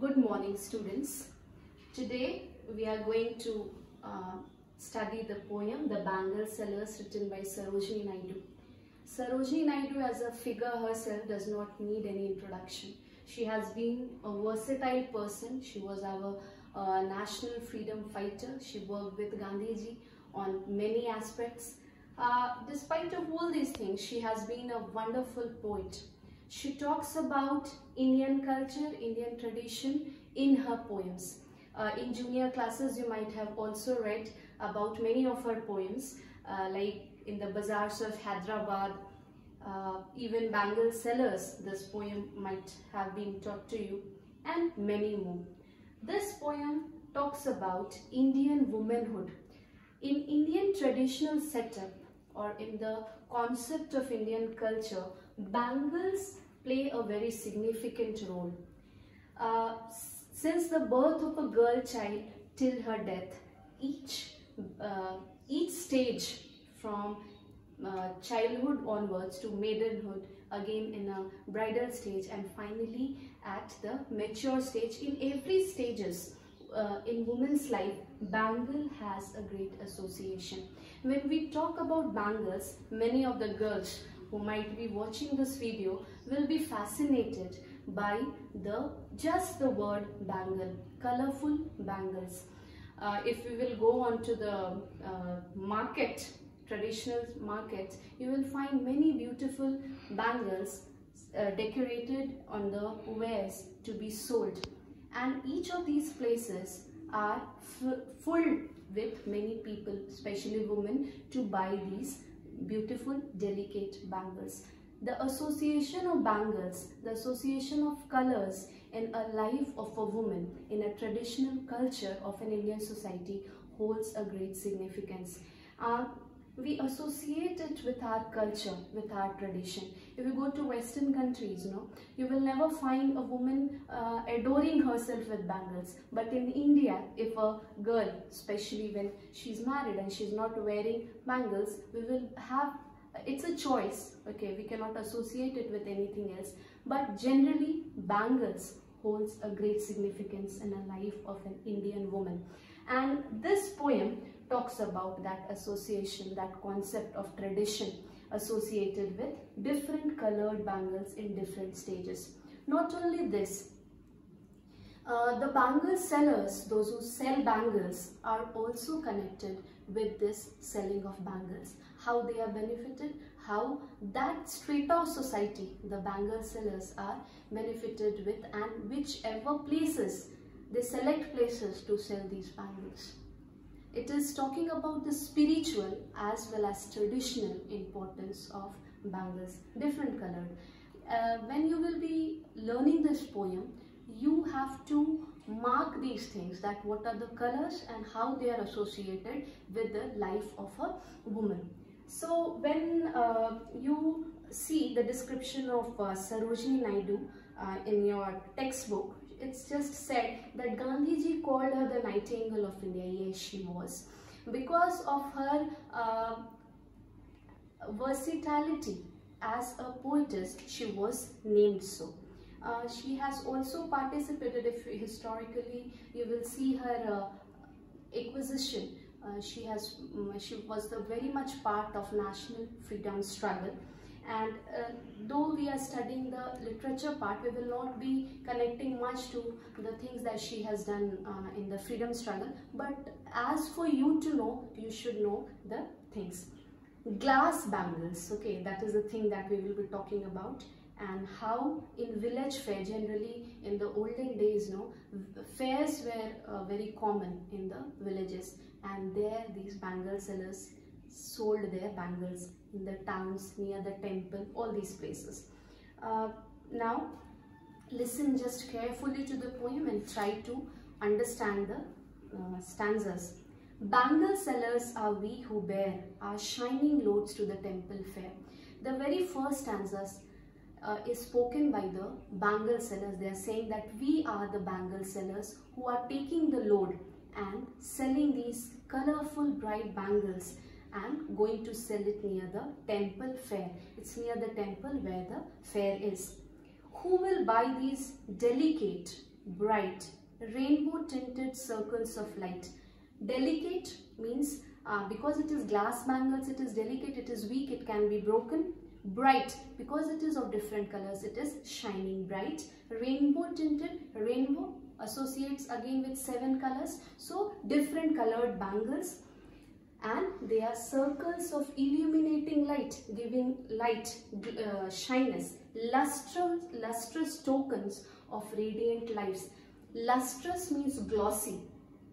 Good morning, students. Today we are going to study the poem The Bangle Sellers, written by Sarojini Naidu. Sarojini Naidu as a figure herself does not need any introduction. She has been a versatile person. She was our national freedom fighter. She worked with Gandhiji on many aspects. Despite of all these things, she has been a wonderful poet. She talks about Indian culture, Indian tradition in her poems. In junior classes, you might have also read about many of her poems, like in the bazaars of Hyderabad, even Bangle Sellers, this poem might have been taught to you, and many more. This poem talks about Indian womanhood. In Indian traditional setup, or in the concept of Indian culture, bangles play a very significant role. Since the birth of a girl child till her death, each stage from childhood onwards to maidenhood, again in a bridal stage, and finally at the mature stage, in every stages in women's life, bangle has a great association. When we talk about bangles, many of the girls who might be watching this video will be fascinated by just the word bangle, colorful bangles. If we will go on to the market, traditional markets, you will find many beautiful bangles decorated on the wares to be sold, and each of these places are full with many people, especially women, to buy these beautiful, delicate bangles. The association of bangles, the association of colors in a life of a woman in a traditional culture of an Indian society holds a great significance. We associate it with our culture, with our tradition. If you go to Western countries, you will never find a woman adoring herself with bangles. But in India, if a girl, especially when she's married and she's not wearing bangles, we will have, it's a choice, okay, we cannot associate it with anything else. But generally, bangles holds a great significance in the life of an Indian woman. And this poem talks about that association, that concept of tradition associated with different colored bangles in different stages. Not only this, the bangle sellers, those who sell bangles, are also connected with this selling of bangles. How they are benefited, how that strata of society, the bangle sellers, are benefited with, and whichever places, they select places to sell these bangles. It is talking about the spiritual as well as traditional importance of bangles, different colored. When you will be learning this poem, you have to mark these things, that what are the colors and how they are associated with the life of a woman. So when you see the description of Sarojini Naidu in your textbook, it's just said that Gandhiji called her the Nightingale of India. Yes, she was. Because of her versatility as a poetess, she was named so. She has also participated, if historically you will see her acquisition. She was very much part of national freedom struggle. And though we are studying the literature part, we will not be connecting much to the things that she has done in the freedom struggle. But as for you to know, you should know the things. Glass bangles, okay, that is the thing that we will be talking about. And how in village fair, generally in the olden days, fairs were very common in the villages. And there these bangle sellers sold their bangles in the towns, near the temple, all these places. Now listen just carefully to the poem and try to understand the stanzas. Bangle sellers are we who bear our shining loads to the temple fair. The very first stanzas is spoken by the bangle sellers. They are saying that we are the bangle sellers who are taking the load and selling these colorful bright bangles and going to sell it near the temple fair. It's near the temple where the fair is. Who will buy these delicate bright, rainbow tinted circles of light. Delicate means because it is glass bangles, it is delicate, it is weak, it can be broken. Bright, because it is of different colors, it is shining bright. Rainbow tinted, rainbow associates again with 7 colors, so different colored bangles. And they are circles of illuminating light, giving light, shyness, lustrous tokens of radiant lives. Lustrous means glossy,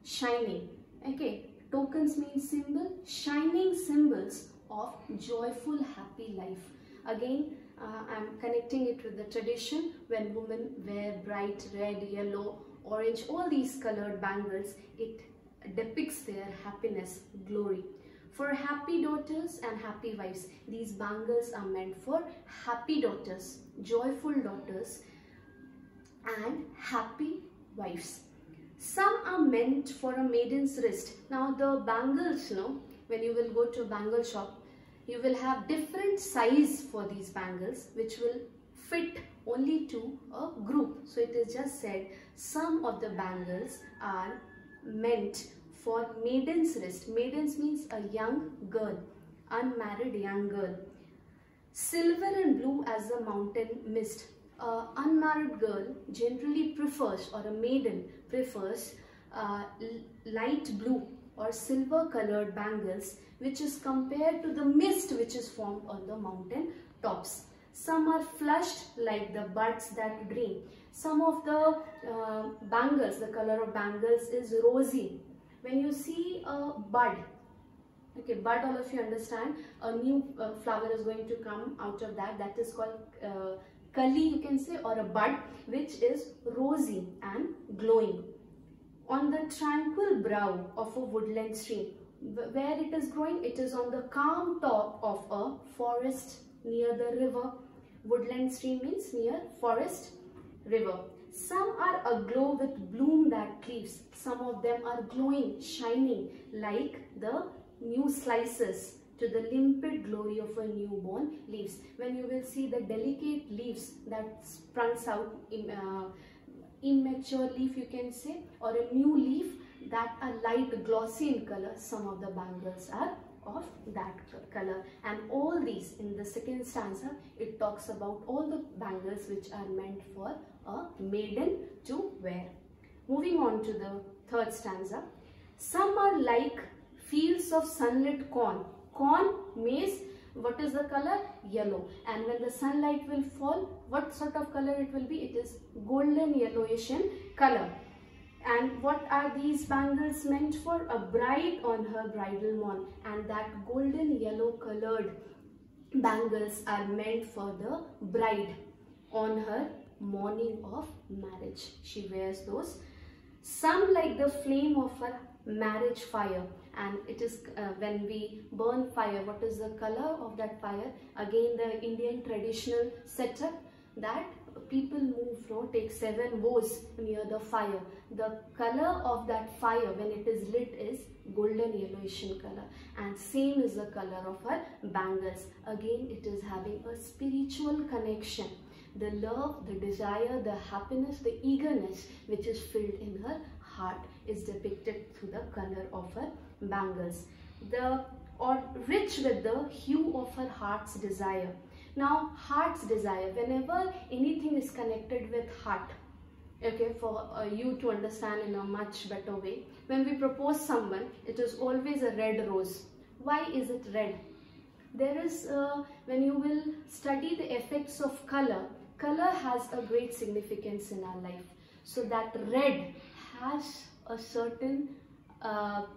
shining. Okay, tokens means symbol, shining symbols of joyful, happy life. Again, I'm connecting it with the tradition when women wear bright red, yellow, orange, all these colored bangles. It depicts their happiness, glory. For happy daughters and happy wives, these bangles are meant for happy daughters, joyful daughters, and happy wives. Some are meant for a maiden's wrist. Now the bangles, when you will go to a bangle shop, you will have different size for these bangles which will fit only to a group. So it is just said some of the bangles are meant for maiden's wrist. Maidens means a young girl, unmarried young girl. Silver and blue as a mountain mist. An unmarried girl generally prefers, or a maiden prefers, light blue or silver colored bangles, which is compared to the mist which is formed on the mountain tops. Some are flushed like the buds that green. Some of the bangles, the color of bangles is rosy. When you see a bud, okay, bud, all of you understand, a new flower is going to come out of that. That is called kali, you can say, or a bud, which is rosy and glowing. On the tranquil brow of a woodland stream, where it is growing, it is on the calm top of a forest near the river. Woodland stream means near forest, river. Some are aglow with bloom that cleaves. Some of them are glowing, shining like the new slices to the limpid glory of a newborn leaves. When you will see the delicate leaves that sprungs out, immature leaf you can say, or a new leaf that are light glossy in color, some of the bangles are of that color. And all these, in the second stanza, it talks about all the bangles which are meant for a maiden to wear. Moving on to the third stanza. Some are like fields of sunlit corn. Corn, maize, what is the color? Yellow. And when the sunlight will fall, what sort of color it will be? It is golden yellowish in color. And what are these bangles meant for? A bride on her bridal morn. And that golden yellow colored bangles are meant for the bride on her morning of marriage. She wears those. Some like the flame of a marriage fire. And it is when we burn fire, what is the color of that fire? Again, the Indian traditional setup that people move, take 7 woes near the fire. The color of that fire when it is lit is golden yellowish in color, and same is the color of her bangles. Again, it is having a spiritual connection. The love, the desire, the happiness, the eagerness which is filled in her heart is depicted through the color of her bangles. Or rich with the hue of her heart's desire. Now, heart's desire, whenever anything is connected with heart, okay, for you to understand in a much better way, when we propose someone, it is always a red rose. Why is it red? There is, when you will study the effects of color, color has a great significance in our life. So that red has a certain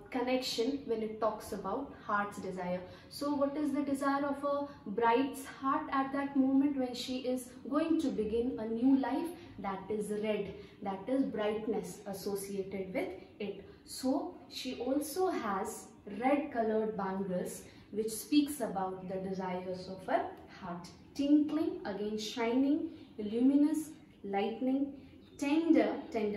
connection when it talks about heart's desire. So what is the desire of a bride's heart at that moment when she is going to begin a new life? That is red. That is brightness associated with it. So she also has red colored bangles which speaks about the desires of her heart. Tinkling, again shining, luminous, lightning, tender,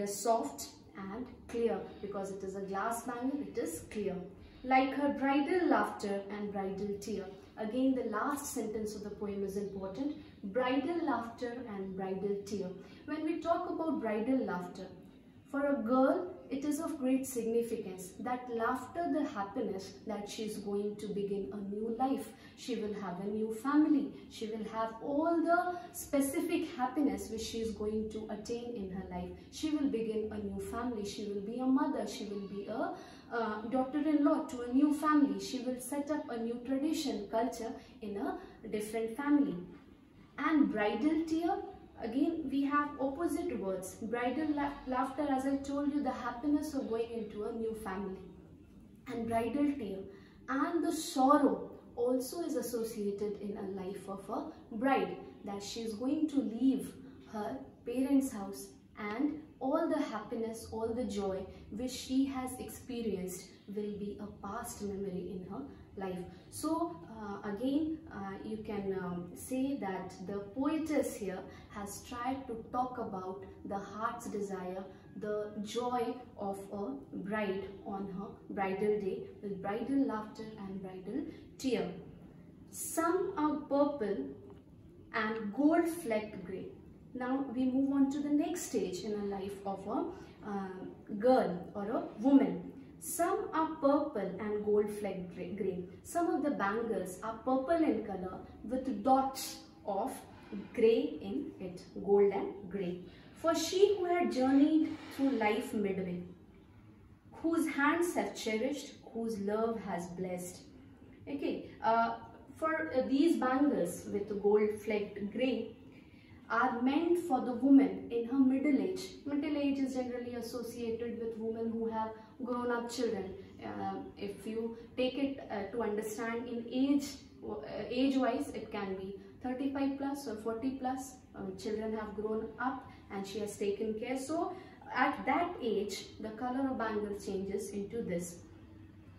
soft, and clear. Because it is a glass bangle, it is clear. Like her bridal laughter and bridal tear. Again, the last sentence of the poem is important. Bridal laughter and bridal tear. When we talk about bridal laughter, for a girl, it is of great significance that laughter, the happiness that she is going to begin a new life. She will have a new family. She will have all the specific happiness which she is going to attain in her life. She will begin a new family. She will be a mother. She will be a daughter-in-law to a new family. She will set up a new tradition, culture in a different family. And bridal tear, again we have opposite words. Bridal laughter, as I told you, the happiness of going into a new family. And bridal tear and the sorrow also is associated in a life of a bride, that she is going to leave her parents' house, and all the happiness, all the joy which she has experienced will be a past memory in her life. So again you can say that the poetess here has tried to talk about the heart's desire, the joy of a bride on her bridal day, with bridal laughter and bridal tear. Some are purple and gold flecked grey. Now we move on to the next stage in a life of a girl or a woman. Some are purple and gold flecked grey. Some of the bangles are purple in color with dots of grey in it, gold and grey. For she who had journeyed through life midway, whose hands have cherished, whose love has blessed. Okay, for these bangles with gold flecked grey are meant for the woman in her middle age. Middle age is generally associated with women who have grown up children. If you take it to understand in age wise, it can be 35 plus or 40 plus. Children have grown up and she has taken care. So at that age, the color of bangle changes into this.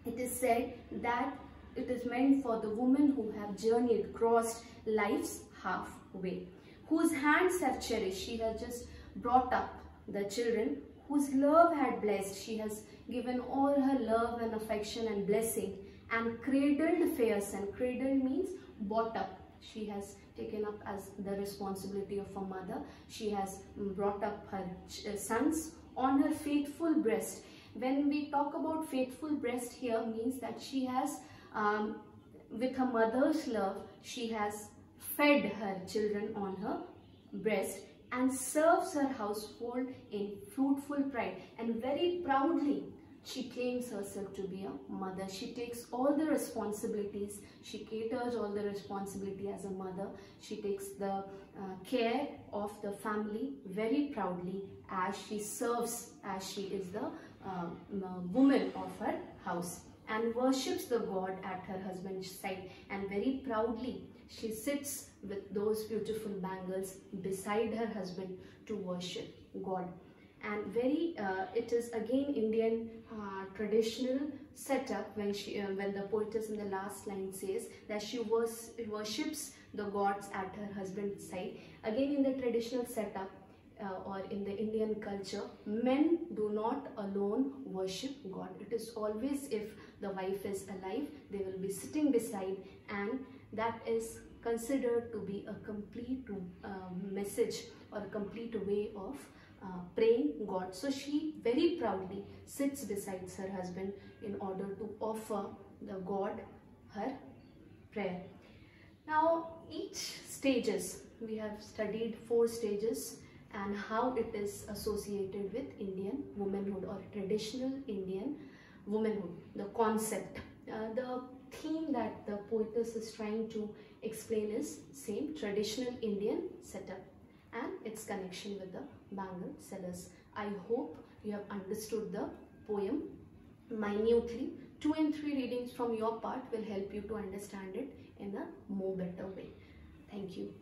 It is said that it is meant for the women who have journeyed, crossed life's halfway, whose hands have cherished, she has just brought up the children, whose love had blessed, she has given all her love and affection and blessing, and cradled fairs, and cradle means brought up. She has taken up as the responsibility of a mother. She has brought up her sons on her faithful breast. When we talk about faithful breast here, means that she has, with her mother's love, she has fed her children on her breast and serves her household in fruitful pride, and very proudly she claims herself to be a mother. She takes all the responsibilities, she caters all the responsibility as a mother. She takes the care of the family very proudly as she serves, as she is the woman of her house, and worships the God at her husband's side, and very proudly she sits with those beautiful bangles beside her husband to worship God. And very it is again Indian traditional setup when the poetess in the last line says that she worships the gods at her husband's side. Again, in the traditional setup or in the Indian culture, men do not alone worship God. It is always, if the wife is alive, they will be sitting beside, and that is considered to be a complete message or a complete way of praying God. So she very proudly sits beside her husband in order to offer the God her prayer. Now each stages, we have studied 4 stages and how it is associated with Indian womanhood or traditional Indian womanhood, the concept. The theme that the poetess is trying to explain is same, traditional Indian setup and its connection with the bangle sellers. I hope you have understood the poem minutely. 2 and 3 readings from your part will help you to understand it in a more better way. Thank you.